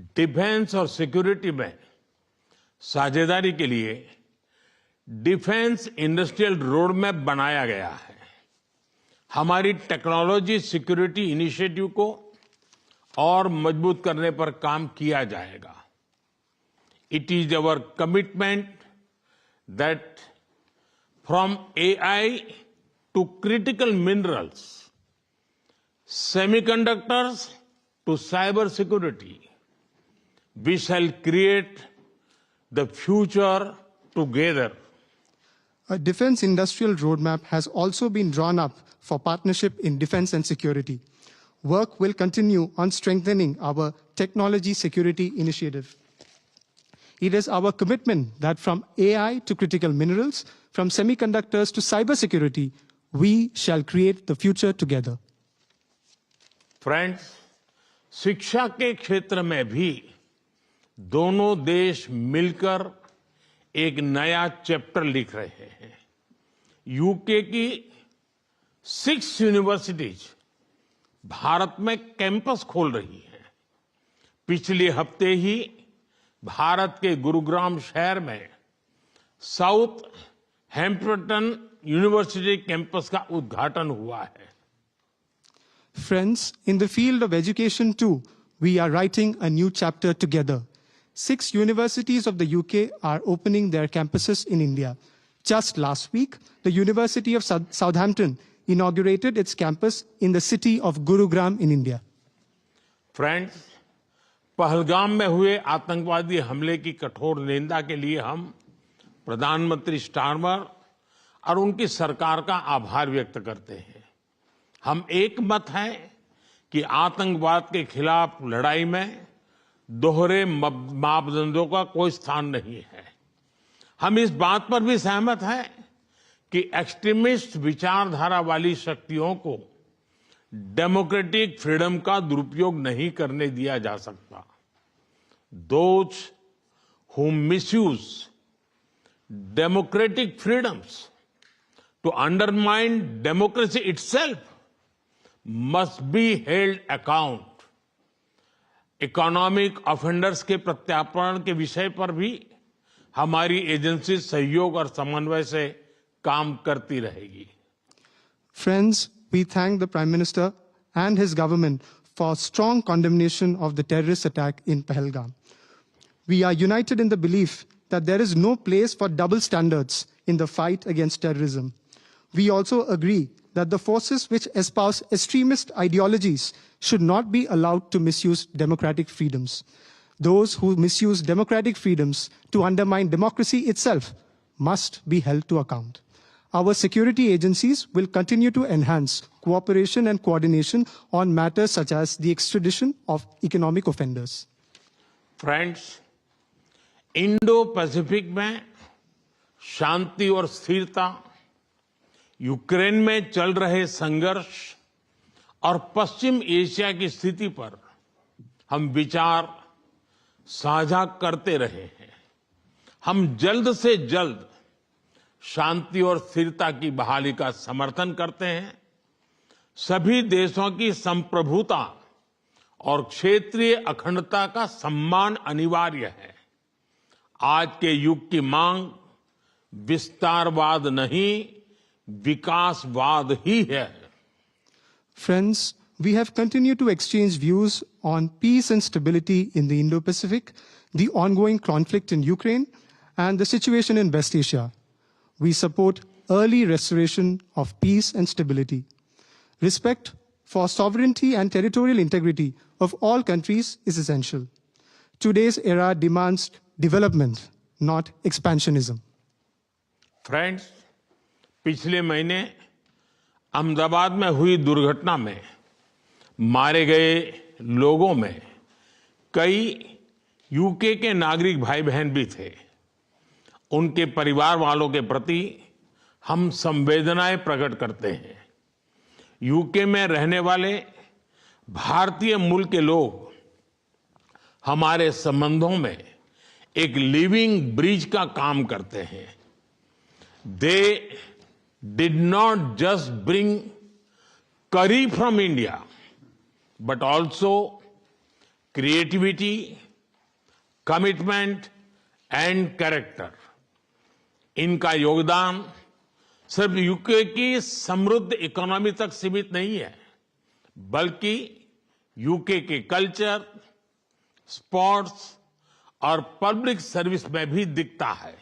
Defence और security में साझेदारी के लिए डिफेंस इंडस्ट्रियल रोड मैप बनाया गया है। हमारी टेक्नोलॉजी सिक्योरिटी इनिशिएटिव को और मजबूत करने पर काम किया जाएगा। It is our commitment that from AI to critical minerals, semiconductors to cyber security, we shall create the future together. A defense industrial roadmap has also been drawn up for partnership in defense and security. Work will continue on strengthening our technology security initiative. It is our commitment that from AI to critical minerals, from semiconductors to cyber security, we shall create the future together. Friends, शिक्षा के क्षेत्र में भी दोनों देश मिलकर एक नया चैप्टर लिख रहे हैं। यूके की 6 यूनिवर्सिटीज भारत में कैंपस खोल रही हैं। पिछले हफ्ते ही भारत के गुरुग्राम शहर में साउथ हैम्पटन यूनिवर्सिटी कैंपस का उद्घाटन हुआ है। Friends, in the field of education too, we are writing a new chapter together. 6 universities of the UK are opening their campuses in India. Just last week, the University of Southampton inaugurated its campus in the city of Gurugram in India. Friends, Pahalgam में हुए आतंकवादी हमले की कठोर निंदा के लिए हम प्रधानमंत्री स्टारमर और उनकी सरकार का आभार व्यक्त करते हैं। हम एक मत हैं कि आतंकवाद के खिलाफ लड़ाई में दोहरे मापदंडों का कोई स्थान नहीं है। हम इस बात पर भी सहमत हैं कि एक्सट्रीमिस्ट विचारधारा वाली शक्तियों को डेमोक्रेटिक फ्रीडम का दुरुपयोग नहीं करने दिया जा सकता। Those who misuse democratic freedoms to undermine democracy itself must be held account. Economic offenders के प्रत्यार्पण के विषय पर भी हमारी एजेंसी सहयोग और समन्वय से काम करती रहेगी। Friends, we thank the Prime Minister and his government for strong condemnation of the terrorist attack in Pahalgam. We are united in the belief that there is no place for double standards in the fight against terrorism. We also agree that the forces which espouse extremist ideologies should not be allowed to misuse democratic freedoms. Those who misuse democratic freedoms to undermine democracy itself must be held to account. Our security agencies will continue to enhance cooperation and coordination on matters such as the extradition of economic offenders. Friends, Indo-Pacific में शांति और स्थिरता, Ukraine में चल रहे संघर्ष और पश्चिम Asia की स्थिति पर हम विचार साझा करते रहे हैं। हम जल्द से जल्द शांति और स्थिरता की बहाली का समर्थन करते हैं। सभी देशों की संप्रभुता और क्षेत्रीय अखंडता का सम्मान अनिवार्य है। आज के युग की मांग विस्तारवाद नहीं, विकासवाद ही है। Friends, we have continued to exchange views on peace and stability in the Indo-Pacific, the ongoing conflict in Ukraine, and the situation in West Asia. We support early restoration of peace and stability. Respect for sovereignty and territorial integrity of all countries is essential. Today's era demands development, not expansionism. Friends, पिछले महीने अहमदाबाद में हुई दुर्घटना में मारे गए लोगों में कई यूके के नागरिक भाई बहन भी थे। उनके परिवार वालों के प्रति हम संवेदनाएं प्रकट करते हैं। यूके में रहने वाले भारतीय मूल के लोग हमारे संबंधों में एक लिविंग ब्रिज का काम करते हैं। They did not just bring curry from India, but also creativity, commitment and character. इनका योगदान सिर्फ यूके की समृद्ध इकोनॉमी तक सीमित नहीं है, बल्कि यूके के कल्चर, स्पोर्ट्स और पब्लिक सर्विस में भी दिखता है।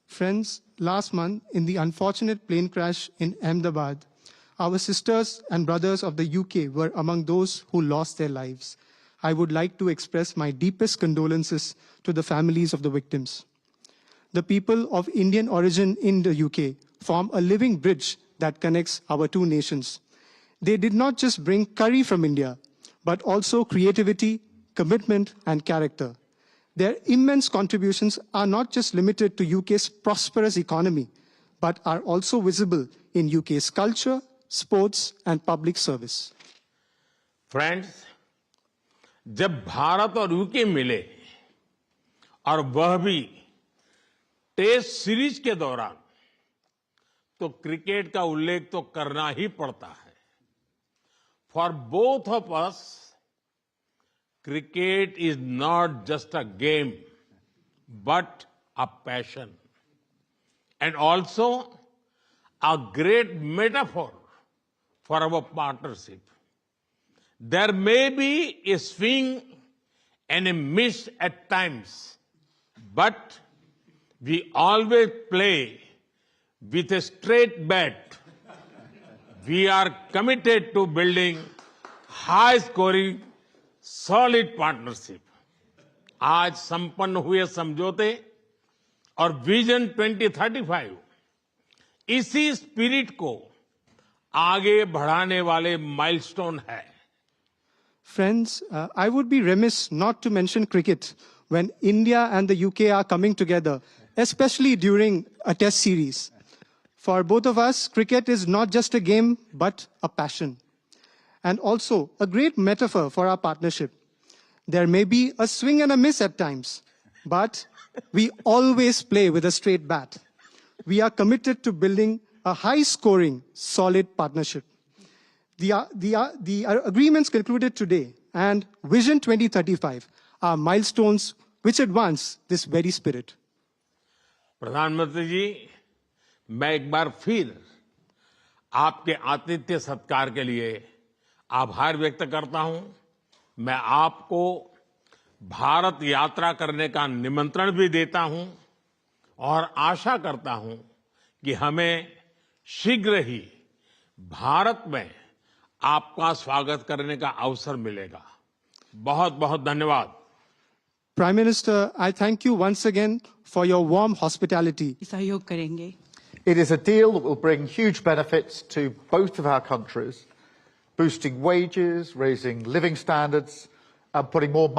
Friends, last month, in the unfortunate plane crash in Ahmedabad, our sisters and brothers of the UK were among those who lost their lives. I would like to express my deepest condolences to the families of the victims. The people of Indian origin in the UK form a living bridge that connects our two nations. They did not just bring curry from India, but also creativity, commitment, and character. Their immense contributions are not just limited to UK's prosperous economy, but are also visible in UK's culture, sports, and public service. Friends, जब भारत और UK मिले और वह भी test series के दौरान, तो cricket का उल्लेख तो करना ही पड़ता है। For both of us, cricket is not just a game, but a passion, and also a great metaphor for our partnership. There may be a swing and a miss at times, but we always play with a straight bat. We are committed to building high-scoring solid partnership. आज संपन्न हुए समझौते और vision 2035 इसी spirit को आगे बढ़ाने वाले माइलस्टोन है। Friends, I would be remiss not to mention cricket when India and the UK are coming together, especially during a test series. For both of us, cricket is not just a game, but a passion, and also a great metaphor for our partnership. There may be a swing and a miss at times, but we always play with a straight bat. We are committed to building a high-scoring, solid partnership. The agreements concluded today and Vision 2035 are milestones which advance this very spirit. प्रधानमंत्री जी, मैं एक बार फिर आपके आतिथ्य सत्कार के लिए आभार व्यक्त करता हूं। मैं आपको भारत यात्रा करने का निमंत्रण भी देता हूं और आशा करता हूं कि हमें शीघ्र ही भारत में आपका स्वागत करने का अवसर मिलेगा। बहुत बहुत धन्यवाद। Prime Minister, I thank you once again for your warm hospitality. सहयोग करेंगे। It is a deal that will bring huge benefits to both of our countries, boosting wages, raising living standards, and putting more money